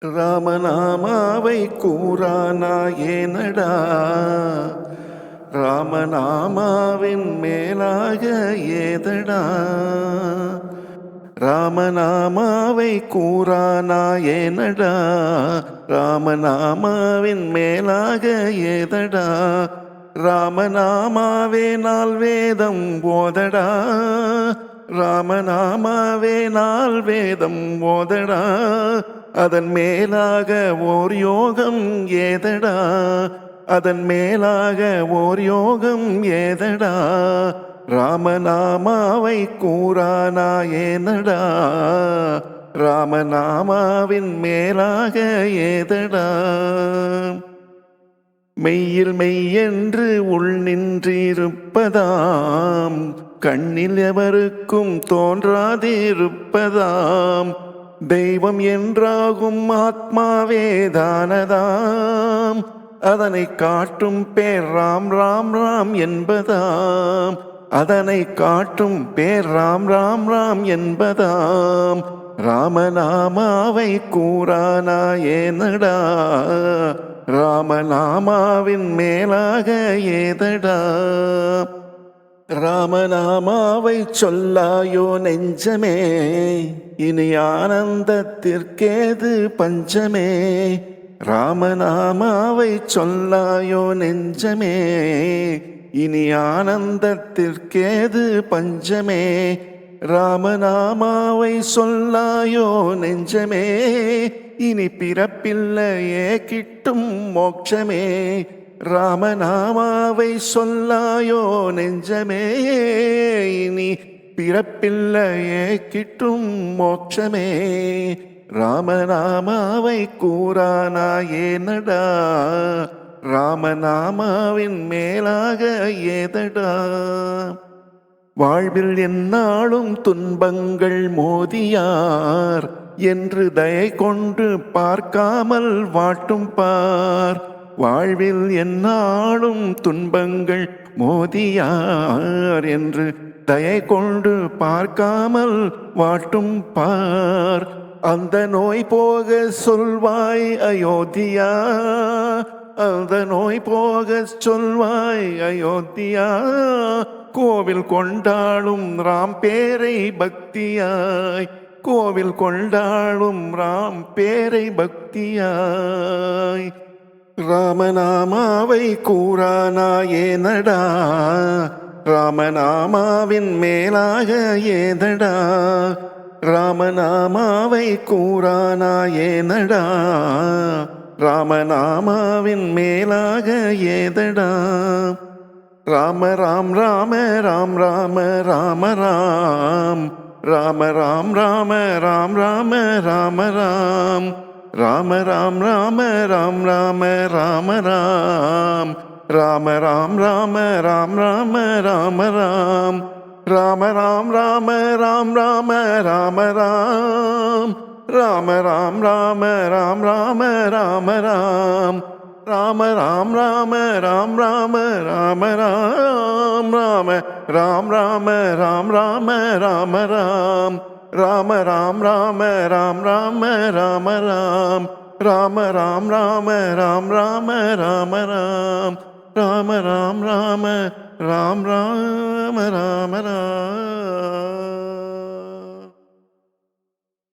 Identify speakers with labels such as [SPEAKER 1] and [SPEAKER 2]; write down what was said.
[SPEAKER 1] ராமநாமாவை கூறானாயேனடா, ராமநாமாவின் மேலாக ஏதடா. ராமநாமாவை கூறானாயேனடா, ராமநாமாவின் மேலாக ஏதடா. ராமநாமாவே நாள் வேதம் போதடா, ராமநாமாவே நாள் வேதம் போதடா. அதன் மேலாக ஓர் யோகம் ஏதடா, அதன் மேலாக ஓர் யோகம் ஏதடா. ராமநாமாவை கூறானாயேனடா, ராமநாமாவின் மேலாக ஏதடா. மெய்யில் மெய்யென்று உள் நின்றிருப்பதாம், கண்ணில் எவருக்கும் தோன்றாதிருப்பதாம். தெய்வம் என்றாகும் ஆத்மாவேதானதாம், அதனை காட்டும் பேர் ராம் ராம் ராம் என்பதாம், அதனை காட்டும் பேர் ராம் ராம் ராம் என்பதாம். ராமநாமாவை கூறானாயேனடா, ராமநாமாவின் மேலாக ஏதடா. ராமநாமாவை சொல்லாயோ நெஞ்சமே, இனி ஆனந்தத்திற்கேது பஞ்சமே. ராமநாமாவை சொல்லாயோ நெஞ்சமே, இனி ஆனந்தத்திற்கேது பஞ்சமே. ராமநாமாவை சொல்லாயோ நெஞ்சமே, இனி பிறப்பில்லையே கிட்டும் மோட்சமே. ராமநாமாவை சொல்லாயோ நெஞ்சமே, இனி பிறப்பில்லையே கிட்டும் மோட்சமே. ராமநாமாவை கூறானாயேனடா, ராமநாமாவின் மேலாக ஏதடா. வாழ்வில் எந்நாளும் துன்பங்கள் மோதியார் என்று தயை கொண்டு பார்க்காமல் வாட்டும் பார். வாழ்வில் எந்நாளும் துன்பங்கள் மோதியார் என்று தயை கொண்டு பார்க்காமல் வாட்டும் பார். அந்த நோய் போக சொல்வாய் அயோத்தியா, அந்த நோய் போக சொல்வாய் அயோத்தியா. கோவில் கொண்டாடும் ராம் பேரை பக்தியாய், கோவில் கொண்டாடும் ராம் பேரை பக்தியாய். ராமநாமாவை கூறானாயேனடா, ராமநாமாவின் மேலாக ஏதடா. ராமநாமாவை கூறானாயேனடா, ராமநாமாவின் மேலாக ஏதடா. ராம ராம் ராம ராம் ராம ராம ராம், ராம ராம் ராம ராம் ராம ராம ராம். ராம ராம் ராம ராம் ராம ராம ராம், ராம ராம் ராம ராம் ராம ராம ராம். ராம ராம் ராம ராம் ராம ராம ராம், ராம ராம் ராம ராம் ராம ராம ராம். ராம ராம் ராம ராம் ராம ராம ராம், ராம ராம் ராம ராம் ராம ராம ராம். ராம ராம் ராம ராம் ராம ராம ராம், ராம ராம் ராம ராம் ராம ராம ராம். ராம ராம் ராம ராம் ராம ராம ராம்.